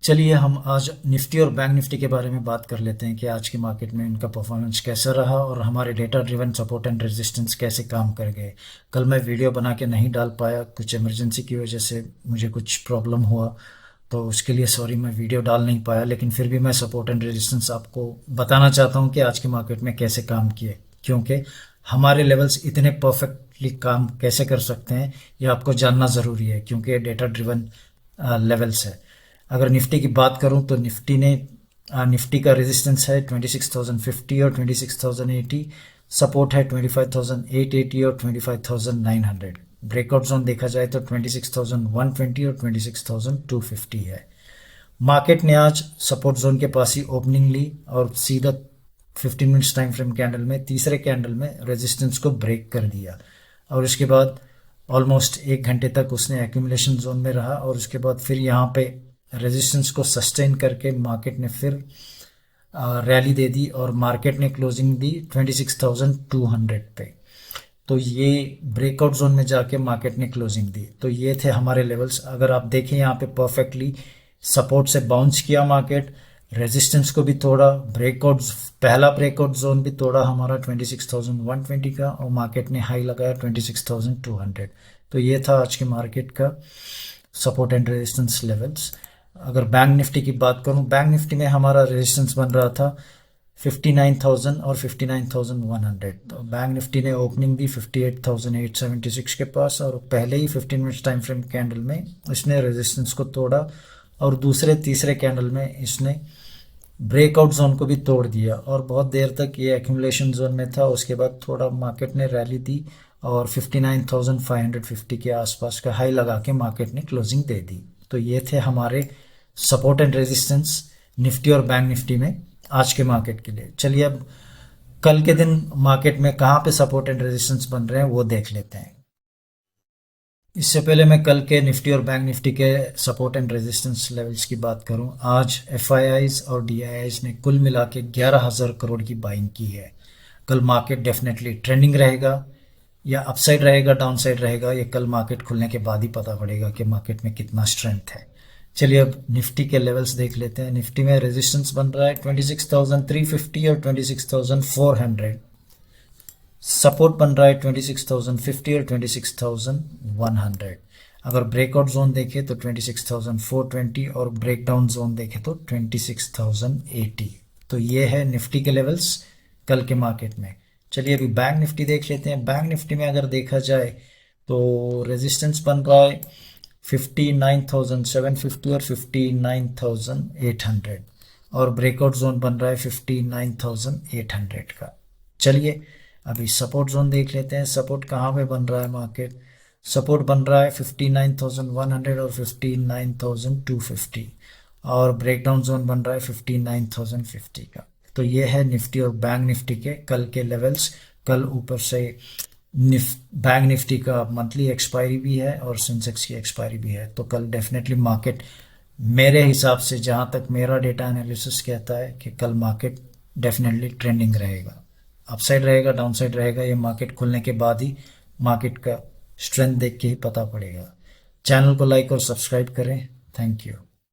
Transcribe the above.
चलिए हम आज निफ्टी और बैंक निफ्टी के बारे में बात कर लेते हैं कि आज की मार्केट में इनका परफॉर्मेंस कैसा रहा और हमारे data driven support and resistance कैसे काम कर गए। कल मैं वीडियो बना के नहीं डाल पाया, कुछ इमरजेंसी की वजह से मुझे कुछ प्रॉब्लम हुआ, तो उसके लिए सॉरी, मैं वीडियो डाल नहीं पाया। लेकिन फिर भी मैं सपोर्ट एंड रेजिस्टेंस आपको बताना चाहता हूँ कि आज की मार्केट में कैसे काम किए, क्योंकि हमारे लेवल्स इतने परफेक्टली काम कैसे कर सकते हैं ये आपको जानना ज़रूरी है, क्योंकि ये डेटा ड्रिवन लेवल्स है। अगर निफ्टी की बात करूं तो निफ्टी का रेजिस्टेंस है 26,050 और 26,080, सपोर्ट है 25,880 और 25,900। ब्रेकआउट जोन देखा जाए तो 26,120 और 26,250 है। मार्केट ने आज सपोर्ट जोन के पास ही ओपनिंग ली और सीधा 15 मिनट्स टाइम फ्रेम कैंडल में तीसरे कैंडल में रेजिस्टेंस को ब्रेक कर दिया और उसके बाद ऑलमोस्ट 1 घंटे तक उसने एक्यूमुलेशन जोन में रहा और उसके बाद फिर यहाँ पे रेजिस्टेंस को सस्टेन करके मार्केट ने फिर रैली दे दी और मार्केट ने क्लोजिंग दी 26,200 पे। तो ये ब्रेकआउट जोन में जाके मार्केट ने क्लोजिंग दी। तो ये थे हमारे लेवल्स। अगर आप देखें यहाँ पे परफेक्टली सपोर्ट से बाउंस किया मार्केट, रेजिस्टेंस को भी तोड़ा, पहला ब्रेकआउट जोन भी तोड़ा हमारा 26,120 का और मार्केट ने हाई लगाया 26,200। तो ये था आज की मार्केट का सपोर्ट एंड रेजिस्टेंस लेवल्स। अगर बैंक निफ्टी की बात करूं, बैंक निफ्टी में हमारा रेजिस्टेंस बन रहा था 59,000 और 59,100। तो बैंक निफ्टी ने ओपनिंग दी 58,876 के पास और पहले ही 15 मिनट्स टाइम फ्रेम कैंडल में इसने रेजिस्टेंस को तोड़ा और दूसरे तीसरे कैंडल में इसने ब्रेकआउट जोन को भी तोड़ दिया और बहुत देर तक ये एक्यूमुलेशन जोन में था। उसके बाद थोड़ा मार्केट ने रैली दी और 59,550 के आसपास का हाई लगा के मार्केट ने क्लोजिंग दे दी। तो ये थे हमारे सपोर्ट एंड रेजिस्टेंस निफ्टी और बैंक निफ्टी में आज के मार्केट के लिए। चलिए अब कल के दिन मार्केट में कहाँ पे सपोर्ट एंड रेजिस्टेंस बन रहे हैं वो देख लेते हैं। इससे पहले मैं कल के निफ्टी और बैंक निफ्टी के सपोर्ट एंड रेजिस्टेंस लेवल्स की बात करूं, आज एफआईआईज और डीआईआईज ने कुल मिला के 11,000 करोड़ की बाइंग की है। कल मार्केट डेफिनेटली ट्रेंडिंग रहेगा या अपसाइड रहेगा, डाउन साइड रहेगा, ये कल मार्केट खुलने के बाद ही पता पड़ेगा कि मार्केट में कितना स्ट्रेंथ है। चलिए अब निफ्टी के लेवल्स देख लेते हैं। निफ्टी में रेजिस्टेंस बन रहा है 26,350 और 26,400। सपोर्ट बन रहा है 26,050 और 26,100। अगर ब्रेकआउट जोन देखें तो 26,420 और ब्रेकडाउन जोन देखें तो 26,080। तो ये है निफ्टी के लेवल्स कल के मार्केट में। चलिए अभी बैंक निफ्टी देख लेते हैं। बैंक निफ्टी में अगर देखा जाए तो रेजिस्टेंस बन रहा है 59,750 और 59,800 और ब्रेकआउट जोन बन रहा है 59,800 का। चलिए अभी सपोर्ट जोन देख लेते हैं। सपोर्ट कहाँ पे बन रहा है मार्केट? सपोर्ट बन रहा है 59,100 और 59,250 और ब्रेकडाउन जोन बन रहा है 59,050 का। तो ये है निफ्टी और बैंक निफ्टी के कल के लेवल्स। कल ऊपर से बैंक निफ्टी का मंथली एक्सपायरी भी है और सेंसेक्स की एक्सपायरी भी है। तो कल डेफिनेटली मार्केट, मेरे हिसाब से जहाँ तक मेरा डेटा एनालिसिस कहता है कि कल मार्केट डेफिनेटली ट्रेंडिंग रहेगा, अपसाइड रहेगा, डाउन साइड रहेगा। ये मार्केट खुलने के बाद ही मार्केट का स्ट्रेंथ देख के ही पता पड़ेगा। चैनल को लाइक और सब्सक्राइब करें। Thank you.